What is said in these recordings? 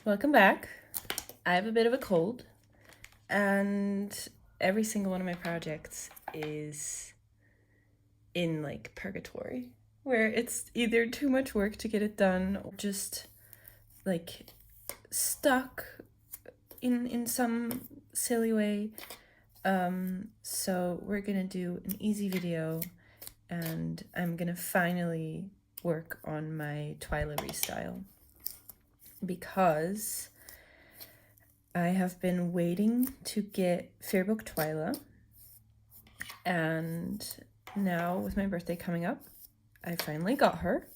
Welcome back. I have a bit of a cold, and every single one of my projects is in like purgatory, where it's either too much work to get it done or just like stuck in some silly way. So we're gonna do an easy video, and I'm gonna finally work on my TWYLA restyle because I have been waiting to get Fairbook TWYLA, and now with my birthday coming up, I finally got her,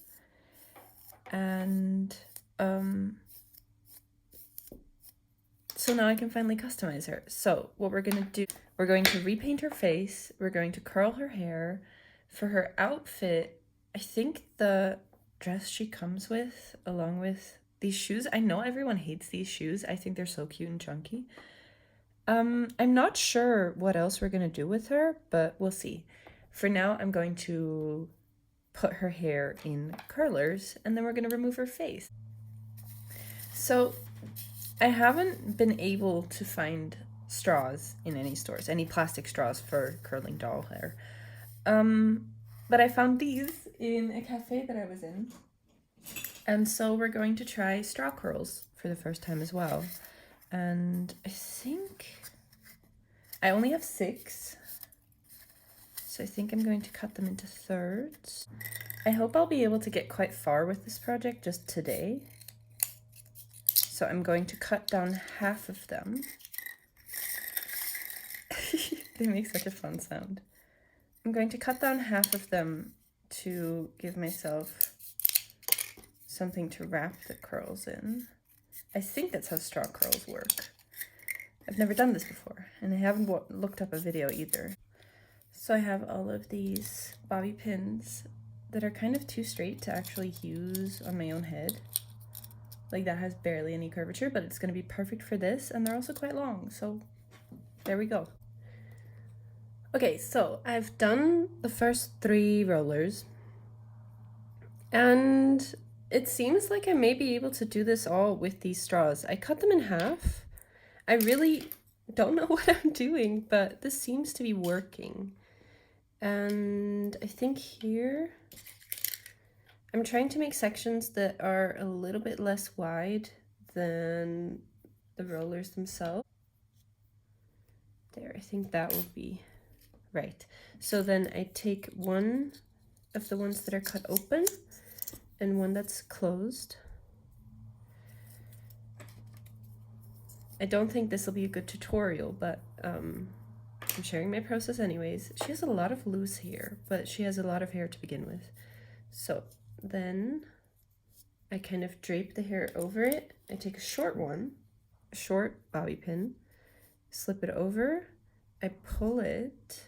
and so now I can finally customize her. So what we're gonna do, we're going to repaint her face, we're going to curl her hair. For her outfit, I think the dress she comes with, along with these shoes, I know everyone hates these shoes, I think they're so cute and chunky. I'm not sure what else we're gonna do with her, but we'll see. For now, I'm going to put her hair in curlers, and then we're gonna remove her face. So I haven't been able to find straws in any stores, any plastic straws for curling doll hair. But I found these in a cafe that I was in. And so we're going to try straw curls for the first time as well. And I think I only have 6. So I think I'm going to cut them into thirds. I hope I'll be able to get quite far with this project just today. So I'm going to cut down half of them. They make such a fun sound. I'm going to cut down half of them to give myself something to wrap the curls in. I think that's how straw curls work. I've never done this before, and I haven't looked up a video either. So I have all of these bobby pins that are kind of too straight to actually use on my own head. Like, that has barely any curvature, but it's going to be perfect for this, and they're also quite long, so there we go. Okay, so I've done the first 3 rollers, and it seems like I may be able to do this all with these straws. I cut them in half. I really don't know what I'm doing, but this seems to be working. And I think here, I'm trying to make sections that are a little bit less wide than the rollers themselves. There, I think that will be right. So then I take one of the ones that are cut open and one that's closed. I don't think this will be a good tutorial, but I'm sharing my process anyways. She has a lot of loose hair, but she has a lot of hair to begin with. So then I kind of drape the hair over it. I take a short one, a short bobby pin, slip it over. I pull it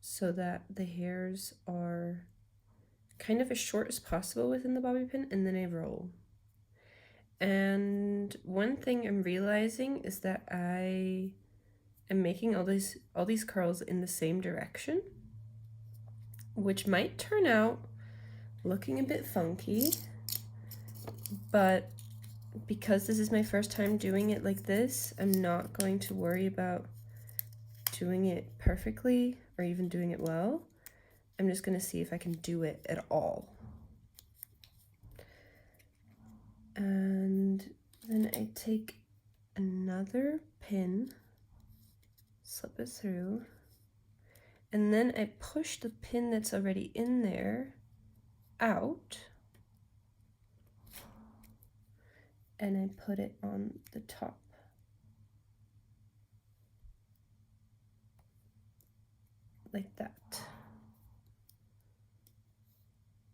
so that the hairs are kind of as short as possible within the bobby pin, and then I roll. And one thing I'm realizing is that I am making all these curls in the same direction, which might turn out looking a bit funky, but because this is my first time doing it like this, I'm not going to worry about doing it perfectly or even doing it well. I'm just going to see if I can do it at all. And then I take another pin, slip it through, and then I push the pin that's already in there out, and I put it on the top. Like that.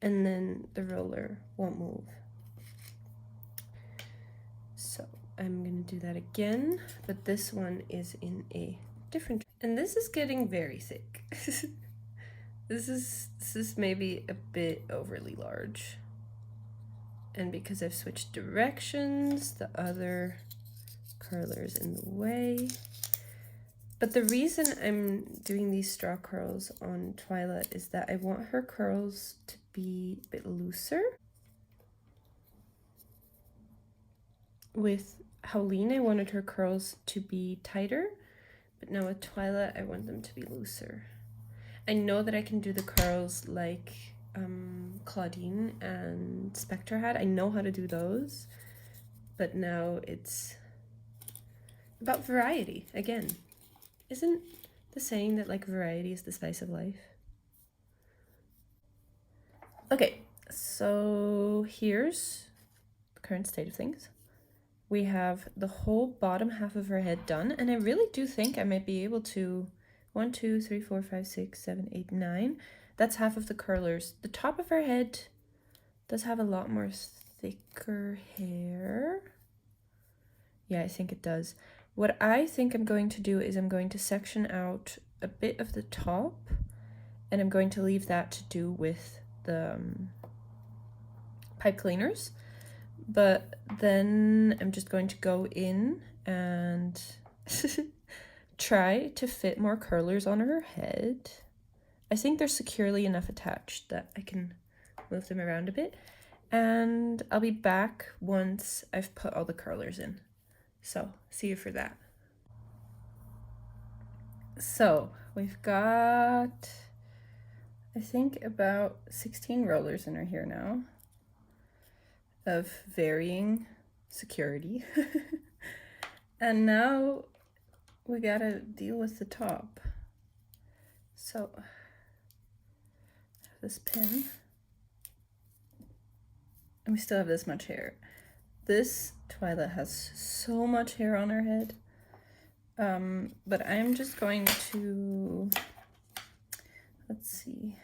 And then the roller won't move. So I'm gonna do that again, but this one is in a different, and this is getting very thick. This is maybe a bit overly large. And because I've switched directions, the other curler's in the way. But the reason I'm doing these straw curls on TWYLA is that I want her curls to be a bit looser. with Howleen, I wanted her curls to be tighter, but now with Twyla, I want them to be looser. I know that I can do the curls like Claudine and Spectre had. I know how to do those, but now it's about variety again. Isn't the saying that like variety is the spice of life? Okay, so here's the current state of things. We have the whole bottom half of her head done, and I really do think I might be able to 1, 2, 3, 4, 5, 6, 7, 8, 9. That's half of the curlers. The top of her head does have a lot more thicker hair. Yeah, I think it does. What I think I'm going to do is I'm going to section out a bit of the top, and I'm going to leave that to do with the pipe cleaners. But then I'm just going to go in and try to fit more curlers on her head. I think they're securely enough attached that I can move them around a bit. And I'll be back once I've put all the curlers in. So, see you for that. So, we've got, I think, about 16 rollers in her hair now of varying security. And now we gotta deal with the top. So, this pin, and we still have this much hair. This Twyla has so much hair on her head. But I'm just going to, let's see.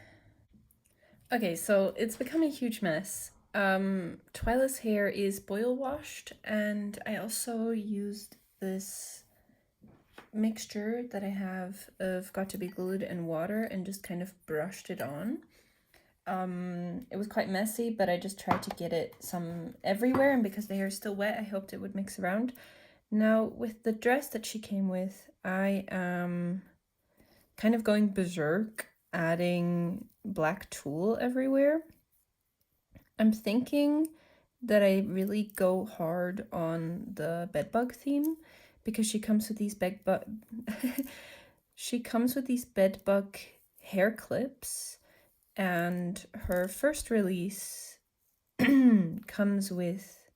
Okay, so it's become a huge mess. Twyla's hair is boil washed, and I also used this mixture that I have of Got to Be Glued and water and just kind of brushed it on. It was quite messy, but I just tried to get it some everywhere, and because the hair is still wet, I hoped it would mix around. Now, with the dress that she came with, I am kind of going berserk, adding black tulle everywhere. I'm thinking that I really go hard on the bedbug theme because she comes with these bedbug hair clips, and her first release comes with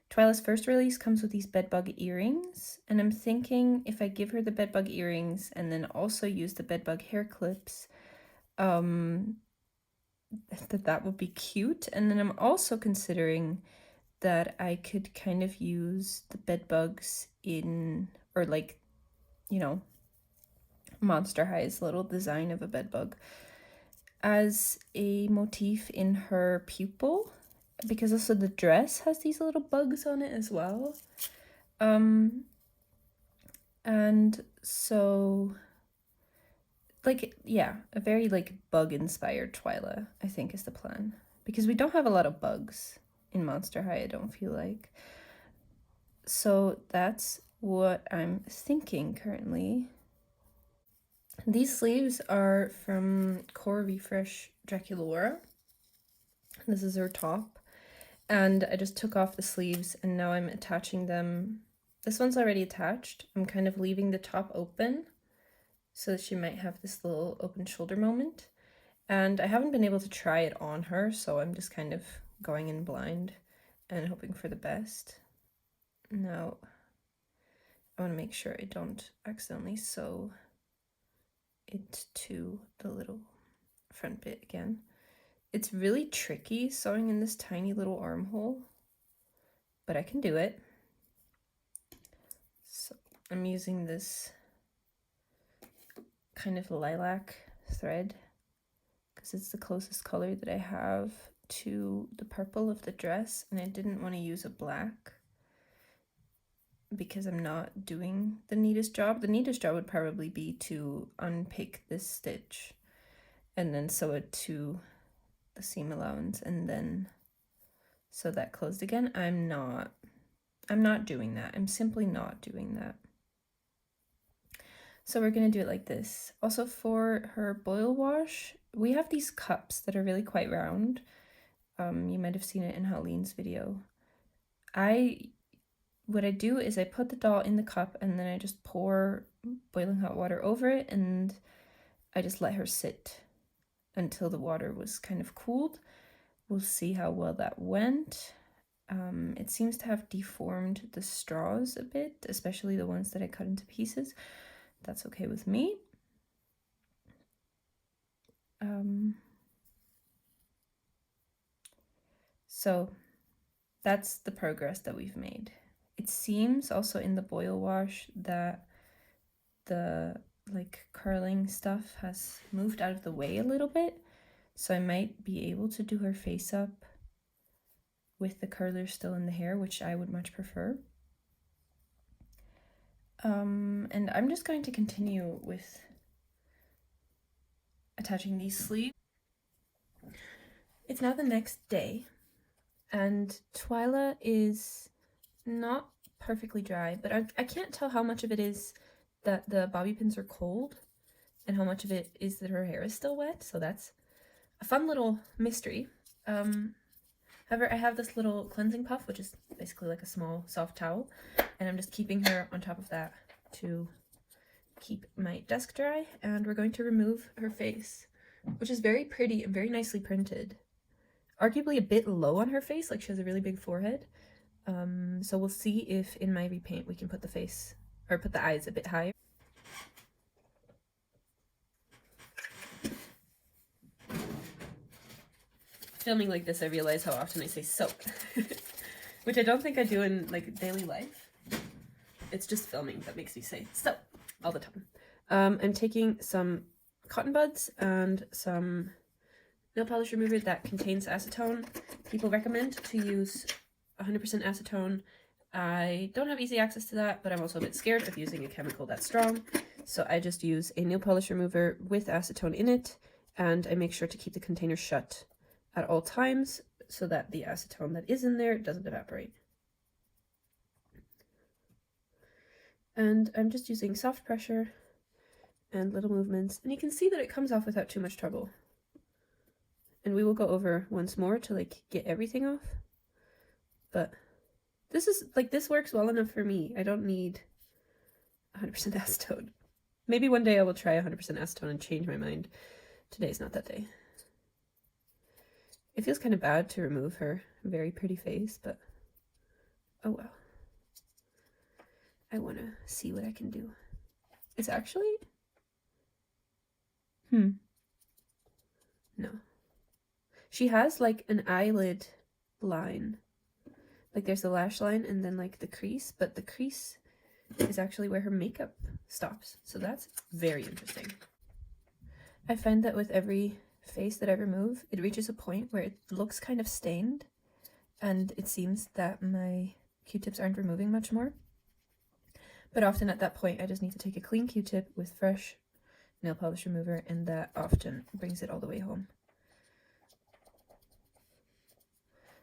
Twyla's first release comes with these bedbug earrings, and I'm thinking if I give her the bedbug earrings and then also use the bedbug hair clips, that would be cute. And then I'm also considering that I could kind of use the bedbugs in, or like, you know, Monster High's little design of a bedbug as a motif in her pupil, because also the dress has these little bugs on it as well. And so, like, yeah, a very like bug inspired Twyla, I think, is the plan, because we don't have a lot of bugs in Monster High, I don't feel like. So that's what I'm thinking currently. These sleeves are from Core Refresh Draculaura. This is her top, and I just took off the sleeves and now I'm attaching them. This one's already attached. I'm kind of leaving the top open so that she might have this little open shoulder moment. And I haven't been able to try it on her, so I'm just kind of going in blind and hoping for the best. Now, I want to make sure I don't accidentally sew it to the little front bit again. It's really tricky sewing in this tiny little armhole, but I can do it. So I'm using this kind of lilac thread because it's the closest color that I have to the purple of the dress, and I didn't want to use a black because I'm not doing the neatest job. The neatest job would probably be to unpick this stitch and then sew it to the seam allowance and then sew that closed again. I'm not doing that. I'm simply not doing that. So we're gonna do it like this. Also, for her boil wash, we have these cups that are really quite round. You might have seen it in Howleen's video. I what I do is I put the doll in the cup and then I just pour boiling hot water over it, and I just let her sit until the water was kind of cooled. We'll see how well that went. It seems to have deformed the straws a bit, especially the ones that I cut into pieces. That's okay with me. So that's the progress that we've made. It seems also in the boil wash that the like curling stuff has moved out of the way a little bit, so I might be able to do her face up with the curler still in the hair, which I would much prefer. And I'm just going to continue with attaching these sleeves. It's now the next day, and TWYLA is not perfectly dry, but I can't tell how much of it is that the bobby pins are cold and how much of it is that her hair is still wet, so that's a fun little mystery. However, I have this little cleansing puff, which is basically like a small soft towel, and I'm just keeping her on top of that to keep my desk dry, and we're going to remove her face, which is very pretty and very nicely printed. Arguably a bit low on her face, like she has a really big forehead. So we'll see if in my repaint we can put the face, or put the eyes a bit higher. Filming like this, I realize how often I say soap, which I don't think I do in like daily life. It's just filming that makes me say soap all the time. I'm taking some cotton buds and some nail polish remover that contains acetone. People recommend to use 100% acetone. I don't have easy access to that, but I'm also a bit scared of using a chemical that strong, so I just use a nail polish remover with acetone in it, and I make sure to keep the container shut at all times so that the acetone that is in there doesn't evaporate. And I'm just using soft pressure and little movements, and you can see that it comes off without too much trouble. And we will go over once more to like get everything off, but this is like, this works well enough for me. I don't need 100% acetone. Maybe one day I will try 100% acetone and change my mind. Today's not that day. It feels kind of bad to remove her very pretty face, but oh well. I want to see what I can do. It's actually... No. She has like an eyelid line. Like there's the lash line and then like the crease, but the crease is actually where her makeup stops. So that's very interesting. I find that with every face that I remove, it reaches a point where it looks kind of stained, and it seems that my Q-tips aren't removing much more. But often at that point, I just need to take a clean Q-tip with fresh nail polish remover, and that often brings it all the way home.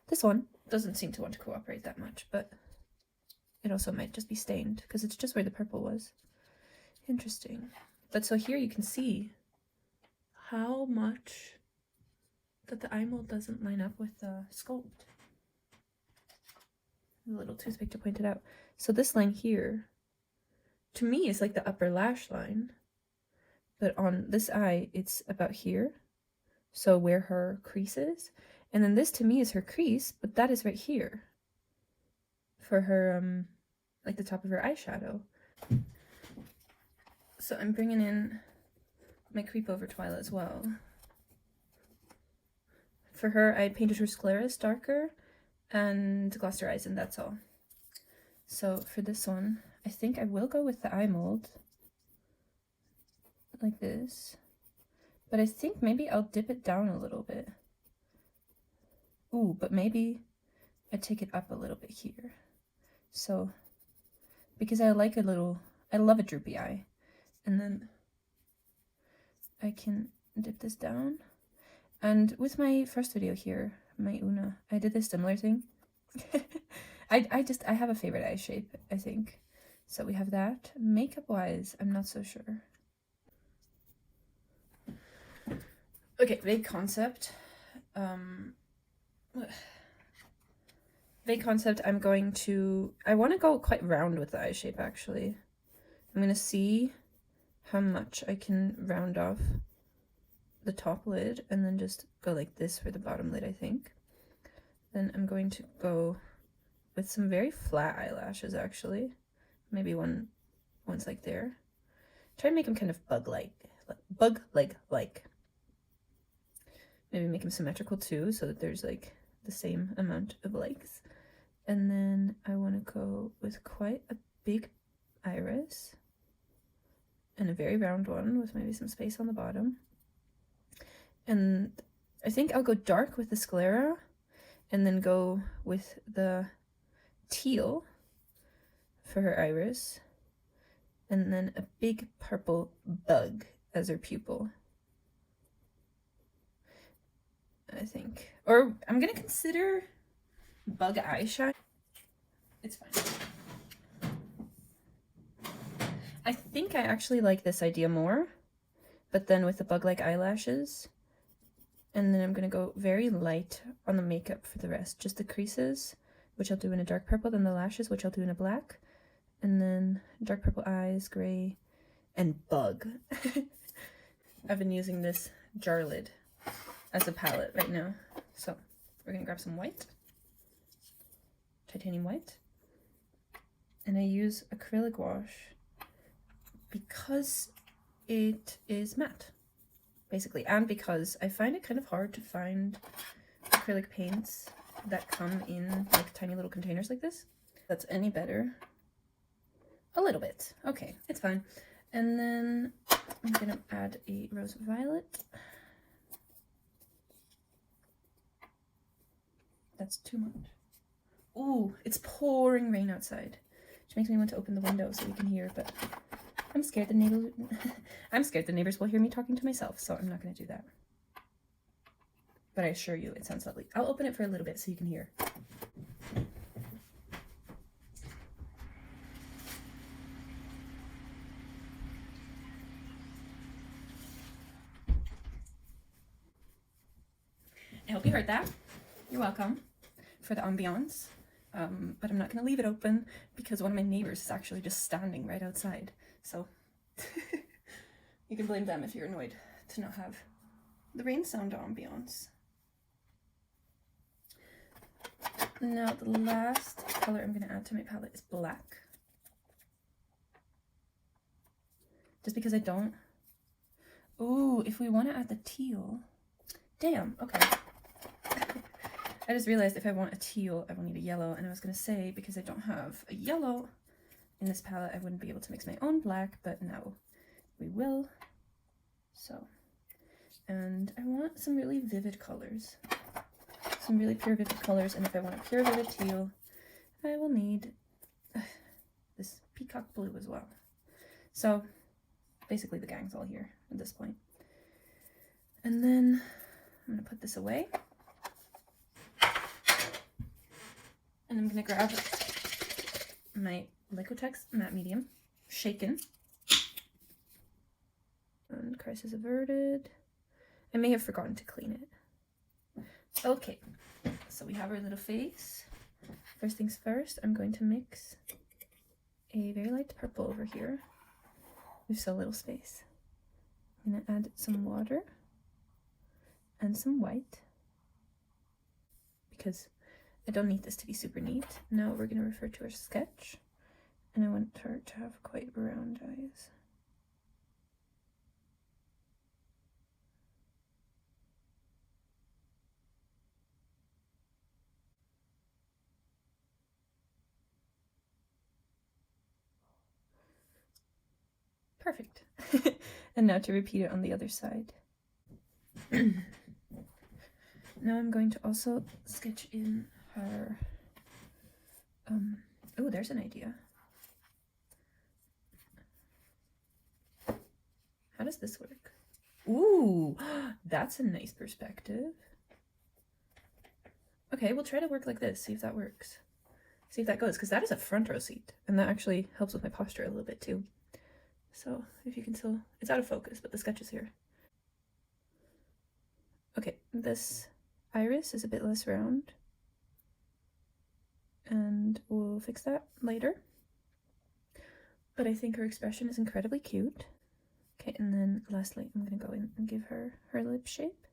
This one doesn't seem to want to cooperate that much, but it also might just be stained because it's just where the purple was. Interesting. But so here you can see how much that the eye mold doesn't line up with the sculpt. A little toothpick to point it out. So this line here, to me, is like the upper lash line, but on this eye, it's about here. So where her crease is. And then this to me is her crease, but that is right here for her, like the top of her eyeshadow. So I'm bringing in my Creep Over TWYLA as well. For her, I painted her scleras darker and glossed her eyes, and that's all. So for this one, I think I will go with the eye mold, like this. But I think maybe I'll dip it down a little bit. Ooh, but maybe I take it up a little bit here. So, because I like I love a droopy eye. And then I can dip this down. And with my first video here, my Una, I did this similar thing. I have a favorite eye shape, I think. So we have that. Makeup-wise, I'm not so sure. Okay, vague concept. Vague concept, I want to go quite round with the eye shape actually. I'm going to see how much I can round off the top lid and then just go like this for the bottom lid, I think. Then I'm going to go with some very flat eyelashes actually. Maybe one's like there. Try to make them kind of bug-like. Maybe make them symmetrical too, so that there's like the same amount of legs. And then I want to go with quite a big iris and a very round one with maybe some space on the bottom. And I think I'll go dark with the sclera and then go with the teal for her iris, and then a big purple bug as her pupil, I think. Or I'm gonna consider bug eyeshadow. It's fine. I think I actually like this idea more, but then with the bug-like eyelashes. And then I'm gonna go very light on the makeup for the rest. Just the creases, which I'll do in a dark purple, then the lashes, which I'll do in a black, and then dark purple eyes, gray, and bug. I've been using this jar lid as a palette right now. So we're gonna grab some white, titanium white, and I use acrylic wash because it is matte, basically, and because I find it kind of hard to find acrylic paints that come in like tiny little containers like this. If that's any better. A little bit. Okay, it's fine. And then I'm gonna add a rose violet. That's too much. Ooh, it's pouring rain outside, which makes me want to open the window so we can hear, but I'm scared the neighbors will hear me talking to myself, so I'm not gonna do that. But I assure you, it sounds lovely. I'll open it for a little bit so you can hear. I hope you heard that. You're welcome for the ambiance. But I'm not gonna leave it open because one of my neighbors is actually just standing right outside. So you can blame them if you're annoyed to not have the rain sound ambiance. Now the last color I'm gonna add to my palette is black. Just because I don't... Ooh, if we want to add the teal... Damn, okay. I just realized if I want a teal, I will need a yellow, and I was going to say, because I don't have a yellow in this palette, I wouldn't be able to mix my own black, but now we will. So, and I want some really vivid colors. Some really pure vivid colors, and if I want a pure vivid teal, I will need this peacock blue as well. So, basically the gang's all here at this point. And then I'm going to put this away. And I'm going to grab my Liquitex matte medium, shaken. And crisis averted. I may have forgotten to clean it. Okay, so we have our little face. First things first, I'm going to mix a very light purple over here. There's so little space. I'm going to add some water and some white because I don't need this to be super neat. Now we're going to refer to our sketch, and I want her to have quite round eyes. Perfect. And now to repeat it on the other side. Now I'm going to also sketch in her, oh, there's an idea. How does this work? Ooh, that's a nice perspective. Okay, we'll try to work like this, see if that works. See if that goes, because that is a front row seat, and that actually helps with my posture a little bit too. So if you can still, it's out of focus, but the sketch is here. Okay, this iris is a bit less round. and we'll fix that later. But I think her expression is incredibly cute. Okay, and then lastly, I'm gonna go in and give her her lip shape.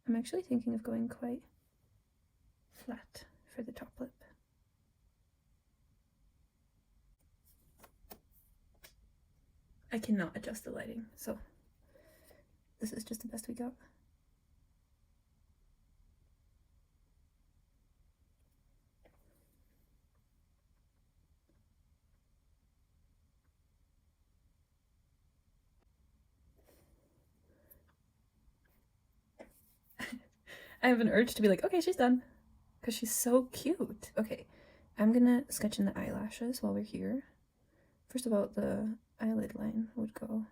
I'm actually thinking of going quite flat for the top lip. I cannot adjust the lighting, so this is just the best we got. I have an urge to be like, okay, she's done, because she's so cute. Okay, I'm gonna sketch in the eyelashes while we're here. First of all, the eyelid line would go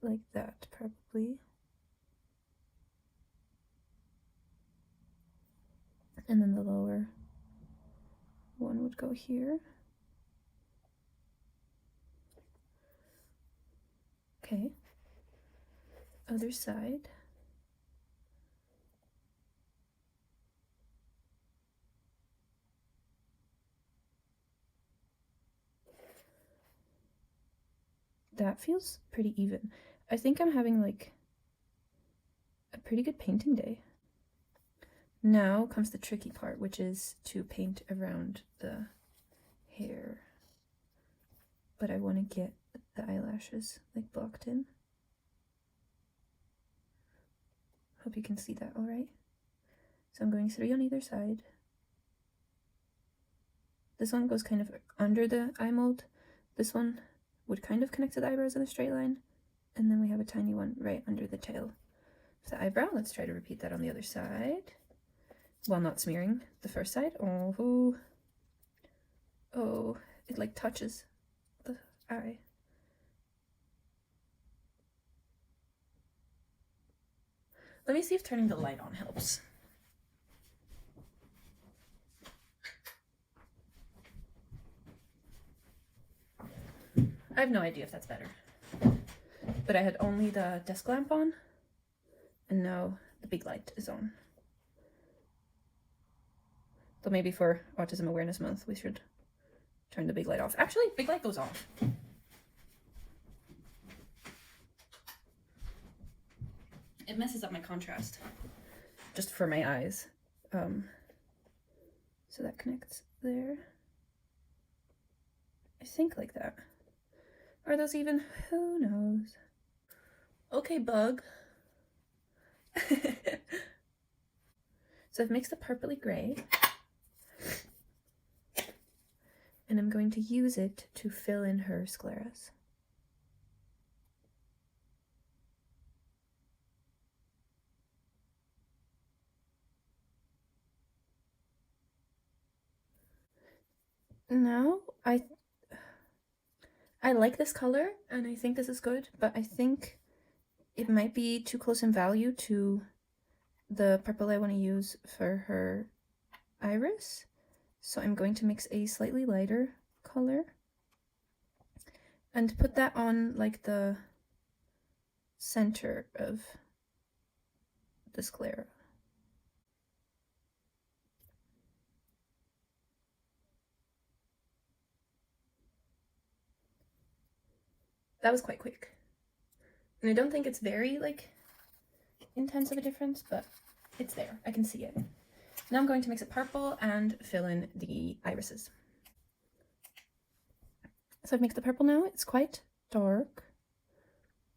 like that, probably. And then the lower one would go here. Okay. Other side. That feels pretty even. I think I'm having like a pretty good painting day. Now comes the tricky part, which is to paint around the hair. But I want to get the eyelashes like blocked in. Hope you can see that all right. So I'm going 3 on either side. This one goes kind of under the eye mold. This one would kind of connect to the eyebrows in a straight line. And then we have a tiny one right under the tail of the eyebrow. Let's try to repeat that on the other side, while not smearing the first side. Oh, it like touches the eye. Let me see if turning the light on helps. I have no idea if that's better. But I had only the desk lamp on, and now the big light is on. So maybe for Autism Awareness Month, we should turn the big light off. Actually, big light goes off. It messes up my contrast, just for my eyes. So that connects there. I think like that. Are those even? Who knows? Okay, bug. So I've mixed a purpley gray, and I'm going to use it to fill in her scleras. Now I like this color and I think this is good, but I think it might be too close in value to the purple I want to use for her iris. So I'm going to mix a slightly lighter color and put that on like the center of the sclera. That was quite quick. And I don't think it's very like intense of a difference, but it's there. I can see it. Now I'm going to mix it purple and fill in the irises. So I've mixed the purple now. It's quite dark,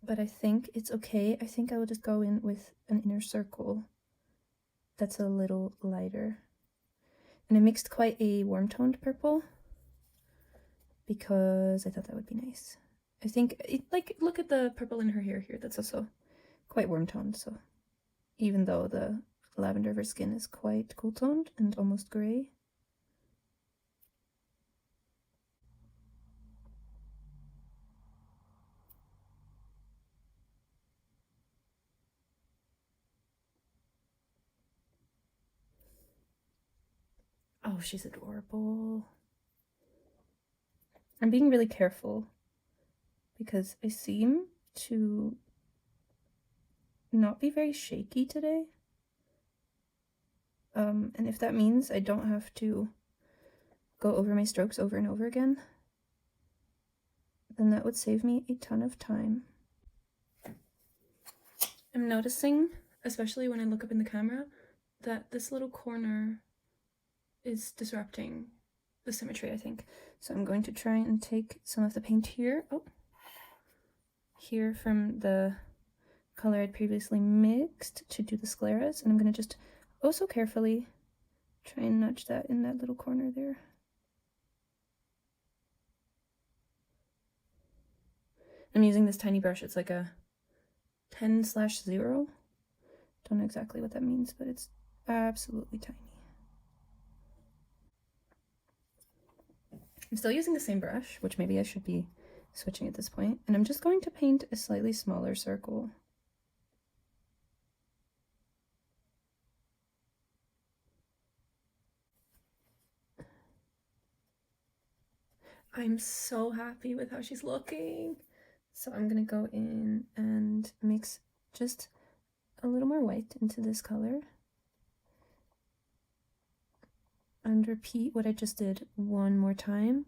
but I think it's okay. I think I will just go in with an inner circle that's a little lighter. And I mixed quite a warm-toned purple because I thought that would be nice. I think, like, look at the purple in her hair here. That's also quite warm-toned, so even though the lavender of her skin is quite cool-toned and almost gray. Oh, she's adorable. I'm being really careful because I seem to not be very shaky today. And if that means I don't have to go over my strokes over and over again, then that would save me a ton of time. I'm noticing, especially when I look up in the camera, that this little corner is disrupting the symmetry, I think. So I'm going to try and take some of the paint here, here from the color I'd previously mixed to do the scleras, and I'm going to just so carefully try and nudge that in that little corner there. I'm using this tiny brush. It's like a 10/0. Don't know exactly what that means, but it's absolutely tiny. I'm still using the same brush, which maybe I should be switching at this point, and I'm just going to paint a slightly smaller circle. I'm so happy with how she's looking. So I'm gonna go in and mix just a little more white into this color and repeat what I just did one more time.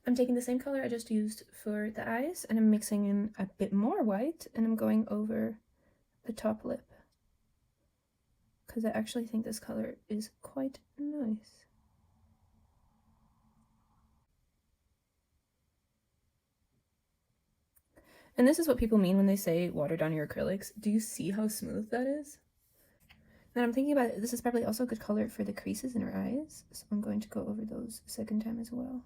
I'm taking the same color I just used for the eyes and I'm mixing in a bit more white and I'm going over the top lip because I actually think this color is quite nice. And this is what people mean when they say water down your acrylics. Do you see how smooth that is? Then I'm thinking about it, this is probably also a good color for the creases in her eyes, so I'm going to go over those a second time as well.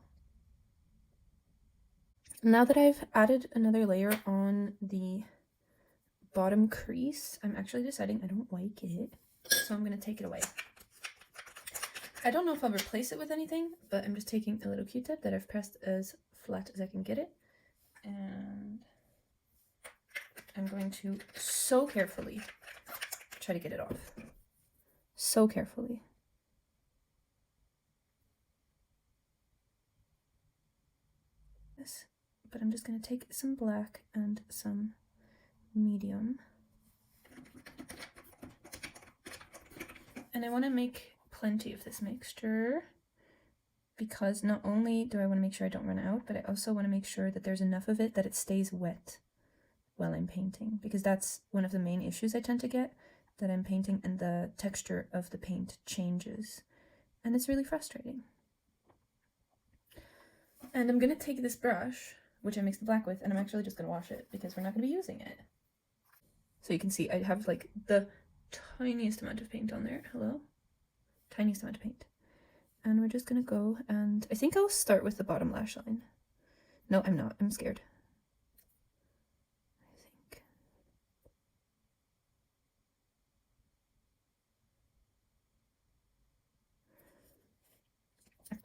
Now that I've added another layer on the bottom crease, I'm actually deciding I don't like it, so I'm going to take it away. I don't know if I'll replace it with anything, but I'm just taking a little Q-tip that I've pressed as flat as I can get it, and I'm going to so carefully try to get it off. So carefully. Yes, but I'm just going to take some black and some medium. And I want to make plenty of this mixture because not only do I want to make sure I don't run out, but I also want to make sure that there's enough of it that it stays wet while I'm painting, because that's one of the main issues I tend to get, that I'm painting and the texture of the paint changes, and it's really frustrating. And I'm going to take this brush, which I mixed the black with, and I'm actually just going to wash it because we're not going to be using it. So you can see I have like the tiniest amount of paint on there. Hello? Tiniest amount of paint. And we're just going to go, and I think I'll start with the bottom lash line. No, I'm not. I'm scared.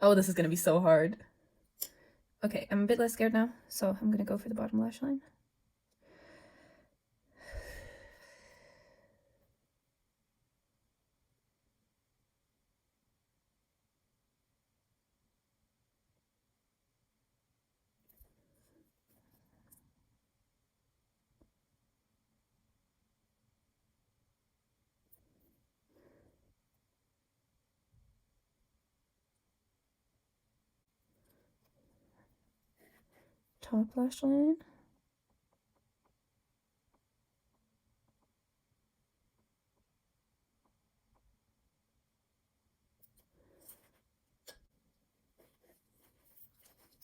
Oh, this is going to be so hard. Okay, I'm a bit less scared now, so I'm going to go for the bottom lash line. Top lash line.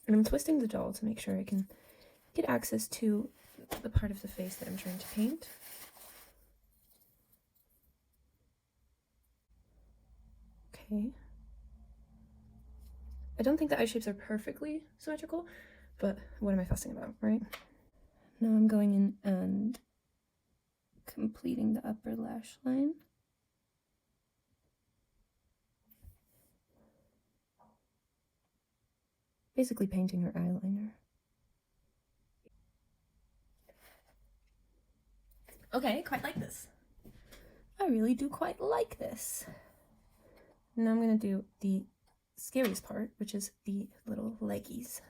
And I'm twisting the doll to make sure I can get access to the part of the face that I'm trying to paint. Okay. I don't think the eye shapes are perfectly symmetrical, but what am I fussing about, right? Now I'm going in and completing the upper lash line. Basically painting her eyeliner. Okay, quite like this. I really do quite like this. Now I'm going to do the scariest part, which is the little leggies.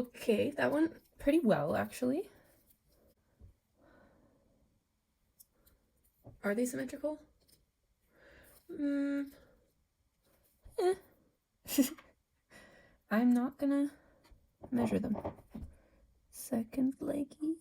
Okay, that went pretty well, actually. Are they symmetrical? Eh. I'm not gonna measure them. Second leggy.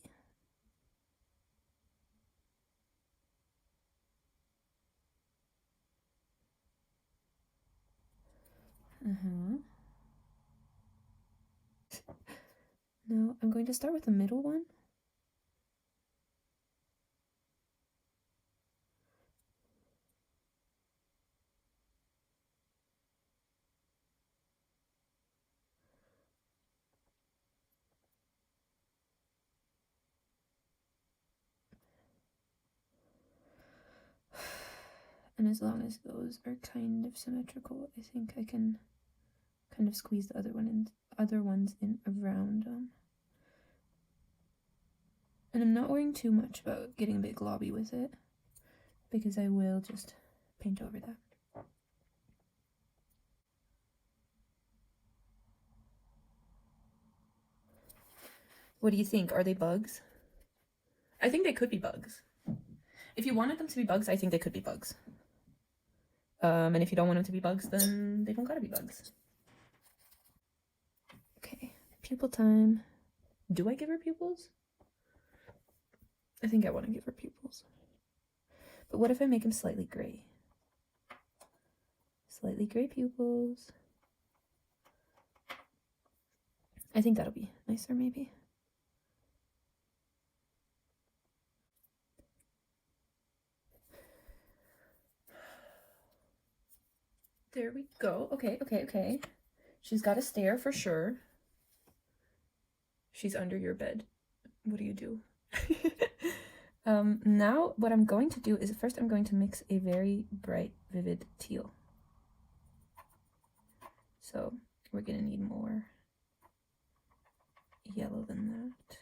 Now I'm going to start with the middle one. And as long as those are kind of symmetrical, I think I can kind of squeeze the other ones in around them. And I'm not worrying too much about getting a bit globby with it, because I will just paint over that. What do you think? Are they bugs? I think they could be bugs. If you wanted them to be bugs, I think they could be bugs. And if you don't want them to be bugs, then they don't gotta be bugs. Okay, pupil time. Do I give her pupils? I think I want to give her pupils. But what if I make them slightly gray? Slightly gray pupils. I think that'll be nicer, maybe. There we go. Okay. She's got a stare for sure. She's under your bed. What do you do? Now what I'm going to do is first I'm going to mix a very bright, vivid teal. So we're gonna need more yellow than that.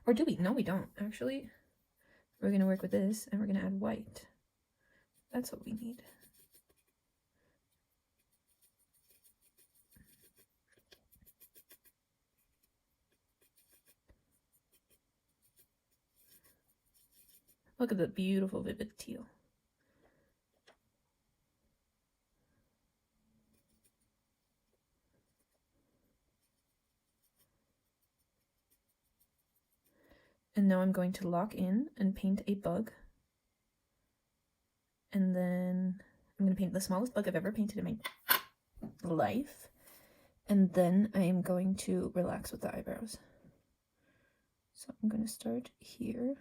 Or do we? No, we don't, actually. We're gonna work with this and we're gonna add white. That's what we need. Look at the beautiful vivid teal. And now I'm going to lock in and paint a bug. And then I'm going to paint the smallest bug I've ever painted in my life. And then I am going to relax with the eyebrows. So I'm going to start here.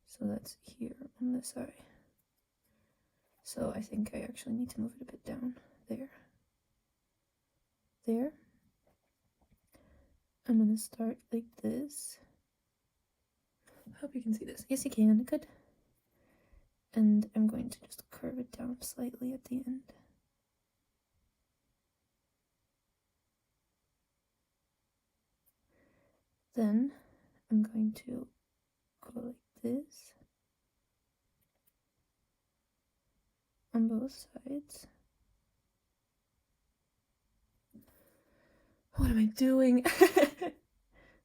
So that's here on this eye. So I think I actually need to move it a bit down. There. There. I'm going to start like this. Hope you can see this. Yes, you can. Good. And I'm going to just curve it down slightly at the end. Then I'm going to go like this on both sides. What am I doing?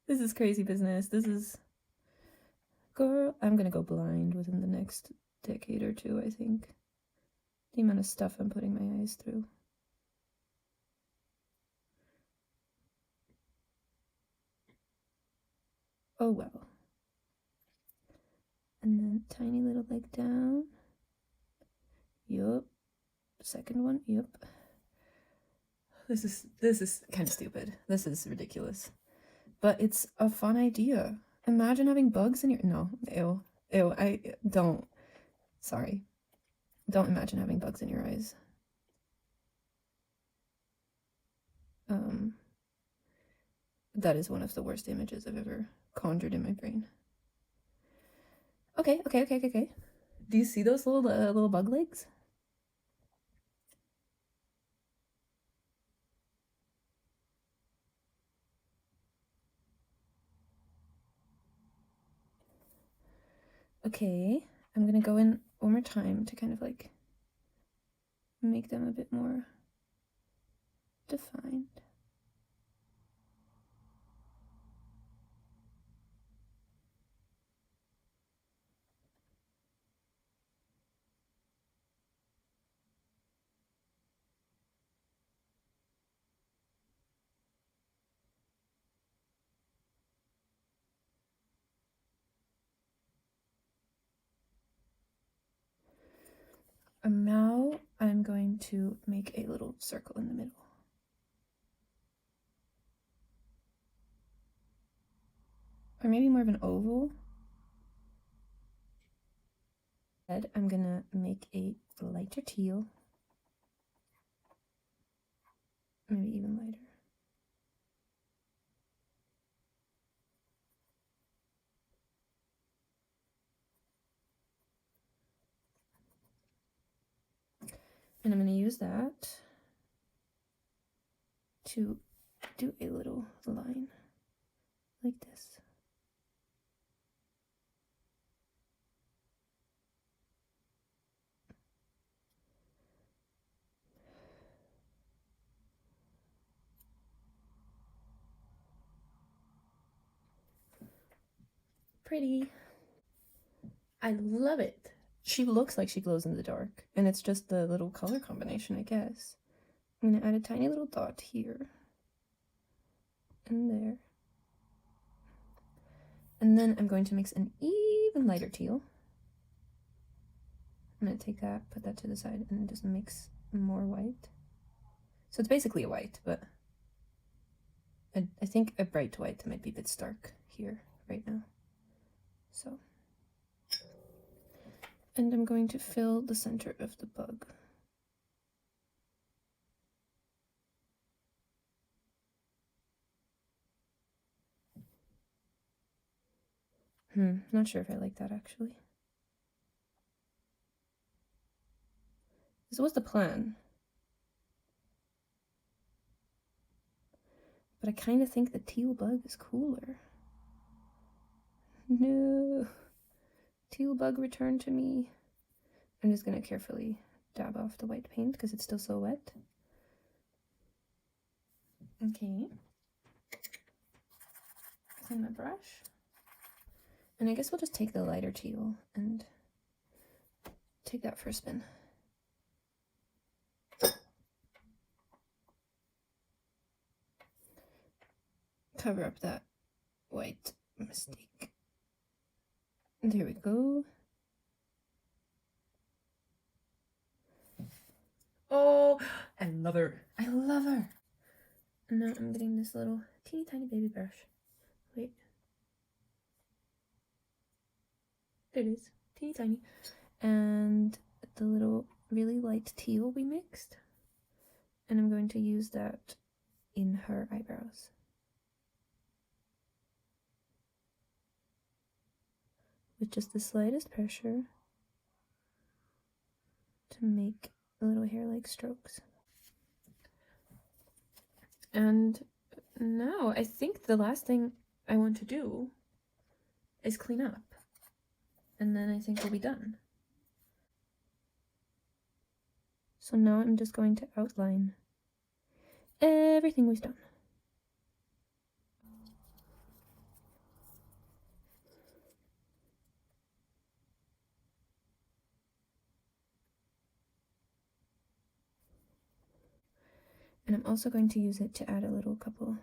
This is crazy business. This is... Girl, I'm gonna go blind within the next decade or two, I think. The amount of stuff I'm putting my eyes through. Oh well. And then tiny little leg down. Yup. Second one, yup. This is kind of stupid. This is ridiculous. But it's a fun idea. Imagine having bugs in your... No, ew. Ew, I don't. Sorry. Don't imagine having bugs in your eyes. That is one of the worst images I've ever conjured in my brain. Okay. Do you see those little bug legs? Okay, I'm gonna go in one more time to kind of like make them a bit more defined. going to make a little circle in the middle. Or maybe more of an oval. I'm gonna make a lighter teal. Maybe even lighter. And I'm going to use that to do a little line like this. Pretty. I love it. She looks like she glows in the dark, and it's just the little color combination, I guess. I'm going to add a tiny little dot here and there. And then I'm going to mix an even lighter teal. I'm going to take that, put that to the side, and just mix more white. So it's basically a white, but I think a bright white might be a bit stark here right now. So, and I'm going to fill the center of the bug. Not sure if I like that actually. This was the plan. But I kind of think the teal bug is cooler. No. Teal bug, return to me. I'm just going to carefully dab off the white paint because it's still so wet. Okay. Clean my brush. And I guess we'll just take the lighter teal and take that for a spin. Cover up that white mistake. There we go. Oh, I love her. I love her. And now I'm getting this little teeny tiny baby brush. Wait. There it is. Teeny tiny. And the little really light teal we mixed. And I'm going to use that in her eyebrows. With just the slightest pressure to make little hair-like strokes. And now I think the last thing I want to do is clean up. And then I think we'll be done. So now I'm just going to outline everything we've done. And I'm also going to use it to add a little couple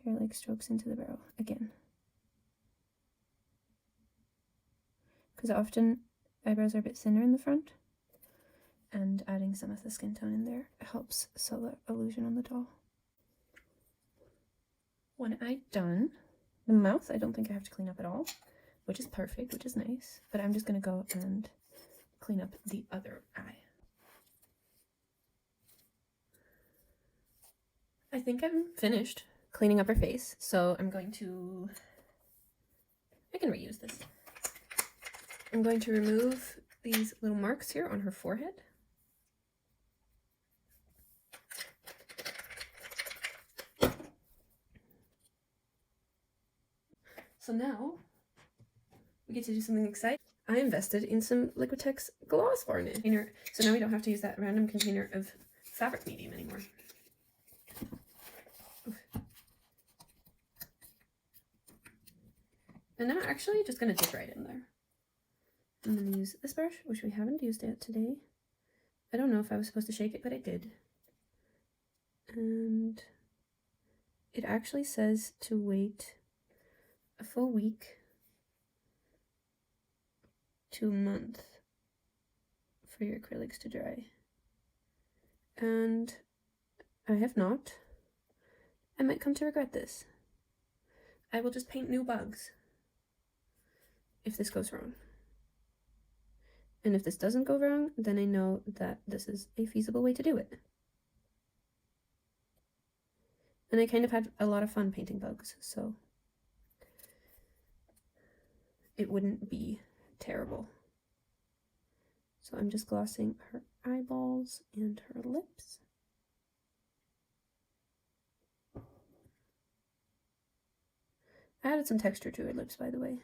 hair-like strokes into the brow again. Because often eyebrows are a bit thinner in the front, and adding some of the skin tone in there helps sell that illusion on the doll. When I'm done, the mouth I don't think I have to clean up at all, which is perfect, which is nice, but I'm just going to go and clean up the other eye. I think I'm finished cleaning up her face, so I can reuse this. I'm going to remove these little marks here on her forehead. So now we get to do something exciting. I invested in some Liquitex gloss varnish container, so now we don't have to use that random container of fabric medium anymore. And now actually just gonna dip right in there. I'm gonna use this brush, which we haven't used yet today. I don't know if I was supposed to shake it, but I did. And it actually says to wait a full week to a month for your acrylics to dry. and I have not. I might come to regret this. I will just paint new bugs if this goes wrong. And if this doesn't go wrong, then I know that this is a feasible way to do it. And I kind of had a lot of fun painting bugs, so it wouldn't be terrible. So I'm just glossing her eyeballs and her lips. I added some texture to her lips, by the way.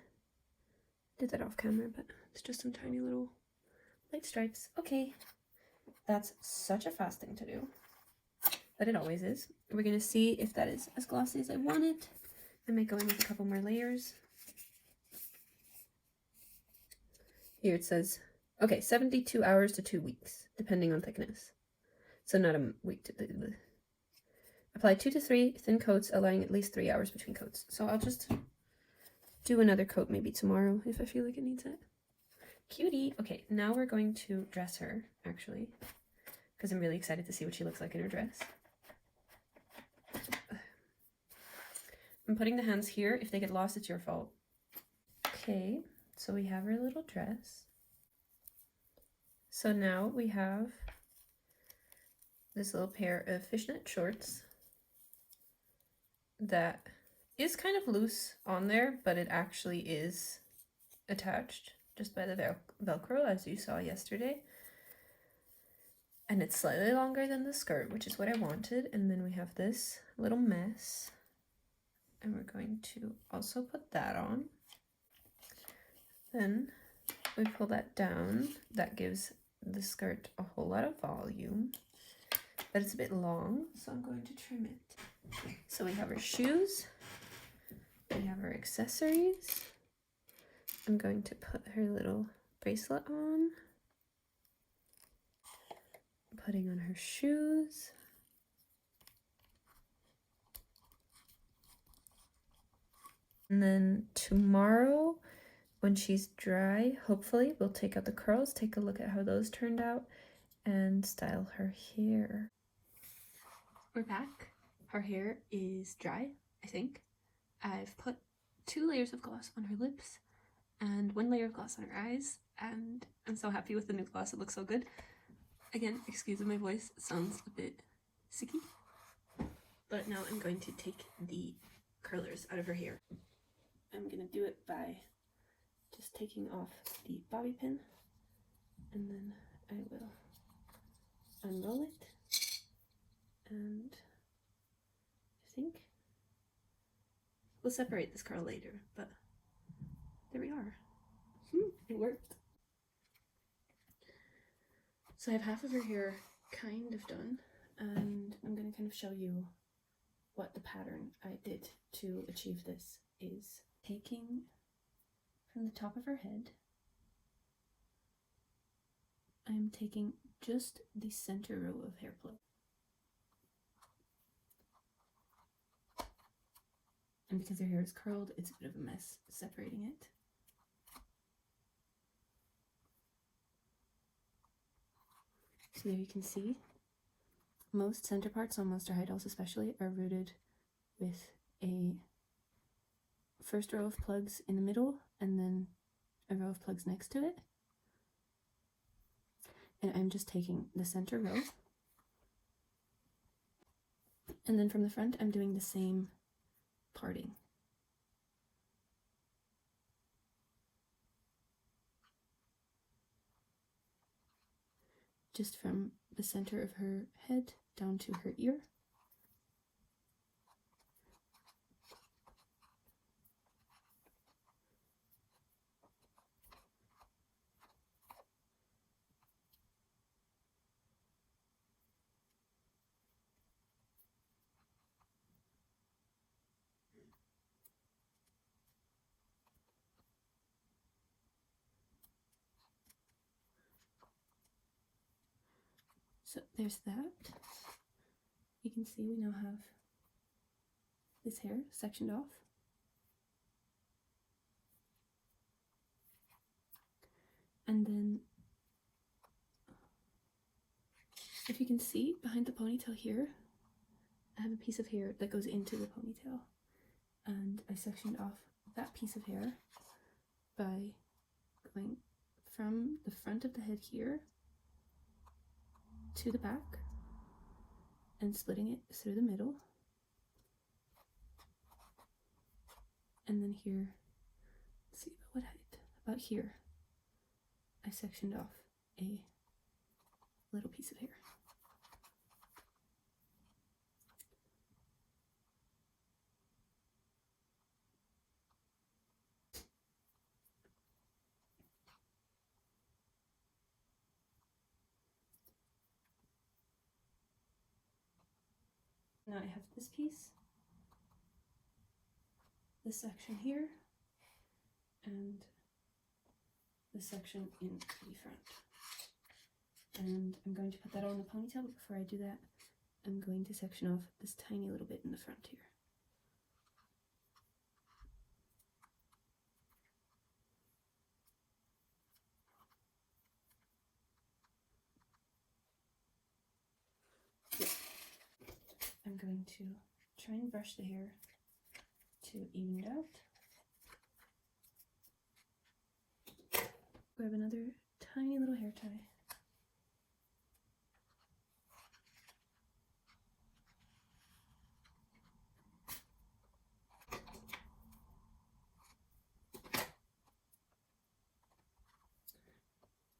Did that off camera, but it's just some tiny little light stripes. Okay, that's such a fast thing to do, but it always is. We're gonna see if that is as glossy as I want it. I might go in with a couple more layers. Here it says, okay, 72 hours to 2 weeks, depending on thickness. So not a week to apply 2 to 3 thin coats, allowing at least 3 hours between coats. So I'll just do another coat maybe tomorrow if I feel like it needs it. Cutie. Okay, now we're going to dress her, actually, because I'm really excited to see what she looks like in her dress. I'm putting the hands here. If they get lost, it's your fault. Okay, so we have her little dress. So now we have this little pair of fishnet shorts that is kind of loose on there, but it actually is attached just by the Velcro, as you saw yesterday. And it's slightly longer than the skirt, which is what I wanted. And then we have this little mess. And we're going to also put that on. Then we pull that down. That gives the skirt a whole lot of volume, but it's a bit long, so I'm going to trim it. So we have her shoes. We have her accessories. I'm going to put her little bracelet on. Putting on her shoes. And then tomorrow, when she's dry, hopefully we'll take out the curls, take a look at how those turned out, and style her hair. We're back. Her hair is dry, I think. I've put 2 layers of gloss on her lips and 1 layer of gloss on her eyes, and I'm so happy with the new gloss. It looks so good. Again, excuse my voice, it sounds a bit sicky. But now I'm going to take the curlers out of her hair. I'm gonna do it by just taking off the bobby pin, and then I will unroll it, and I think we'll separate this curl later, but there we are. It worked. So I have half of her hair kind of done, and I'm going to kind of show you what the pattern I did to achieve this is. Taking from the top of her head, I'm taking just the center row of hair plug. And because her hair is curled, it's a bit of a mess separating it. So there you can see most center parts on most high dolls especially are rooted with a first row of plugs in the middle and then a row of plugs next to it. And I'm just taking the center row, and then from the front I'm doing the same parting. Just from the center of her head down to her ear. So there's that. You can see we now have this hair sectioned off. And then If you can see behind the ponytail here, I have a piece of hair that goes into the ponytail, and I sectioned off that piece of hair by going from the front of the head here to the back and splitting it through the middle. And then here, let's see about what height, about here, I sectioned off a little piece of hair. Now I have this piece, this section here, and this section in the front. And I'm going to put that on the ponytail, but before I do that, I'm going to section off this tiny little bit in the front here. Yeah. I'm going to try and brush the hair to even it out. Grab another tiny little hair tie.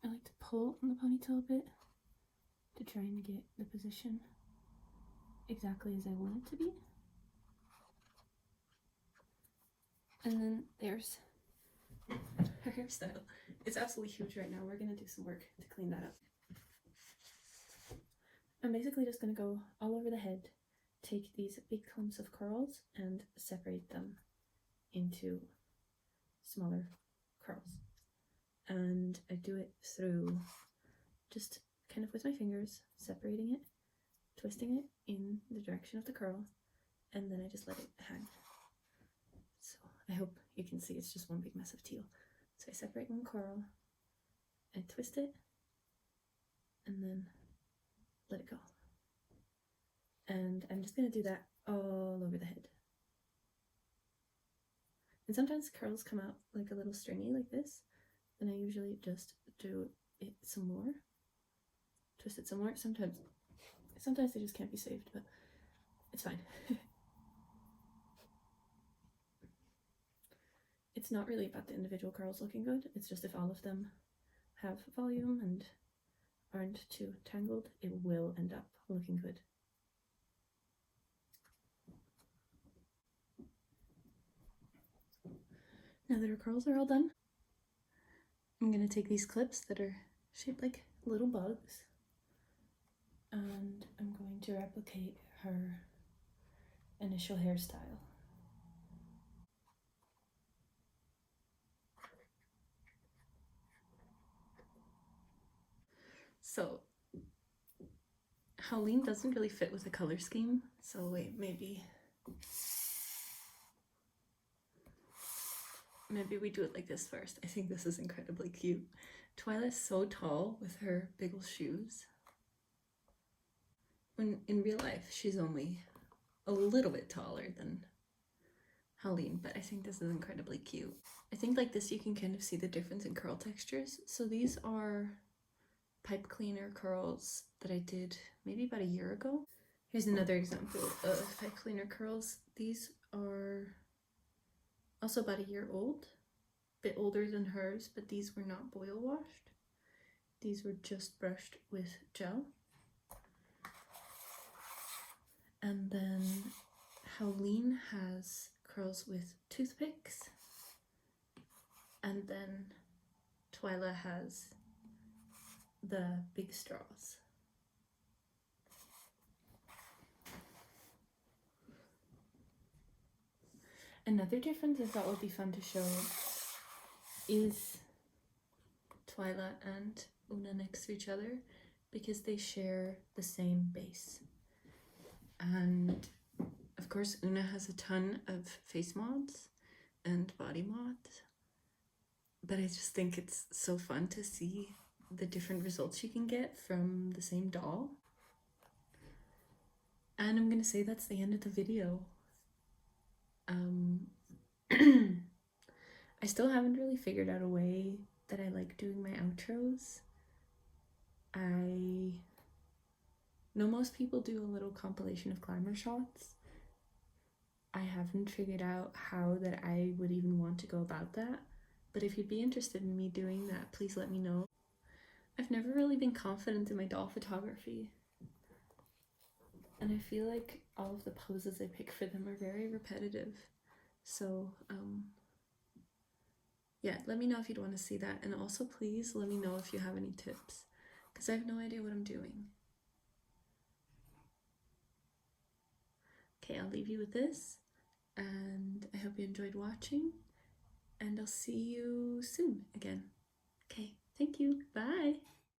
I like to pull on the ponytail a bit to try and get the position exactly as I want it to be. And then there's her hairstyle. It's absolutely huge right now. We're gonna do some work to clean that up. I'm basically just gonna go all over the head, take these big clumps of curls and separate them into smaller curls. And I do it through just kind of with my fingers, separating it, twisting it in the direction of the curl, and then I just let it hang. So I hope you can see it's just one big mess of teal. So I separate one curl, I twist it, and then let it go. And I'm just going to do that all over the head. And sometimes curls come out like a little stringy like this, and I usually just do it some more, twist it some more. Sometimes they just can't be saved, but it's fine. It's not really about the individual curls looking good, it's just if all of them have volume and aren't too tangled, it will end up looking good. Now that our curls are all done, I'm going to take these clips that are shaped like little bugs, and I'm going to replicate her initial hairstyle. So Howleen doesn't really fit with the color scheme, so wait, maybe we do it like this first. I think this is incredibly cute. Twyla is so tall with her big old shoes. When in real life, she's only a little bit taller than Howleen, but I think this is incredibly cute. I think like this you can kind of see the difference in curl textures. So these are pipe cleaner curls that I did maybe about a year ago. Here's another example of pipe cleaner curls. These are also about a year old, a bit older than hers, but these were not boil washed. These were just brushed with gel. And then Howleen has curls with toothpicks, and then Twyla has the big straws. Another difference I thought would be fun to show is Twyla and Una next to each other, because they share the same base. And of course Una has a ton of face mods and body mods, but I just think it's so fun to see the different results you can get from the same doll. And I'm gonna say that's the end of the video. I still haven't really figured out a way that I like doing my outros. I know most people do a little compilation of glamour shots. I haven't figured out how that I would even want to go about that, but if you'd be interested in me doing that, please let me know. I've never really been confident in my doll photography, and I feel like all of the poses I pick for them are very repetitive. So, yeah, let me know if you'd want to see that, and also please let me know if you have any tips, because I have no idea what I'm doing. Okay, I'll leave you with this, and I hope you enjoyed watching, and I'll see you soon again. Okay, thank you. Bye.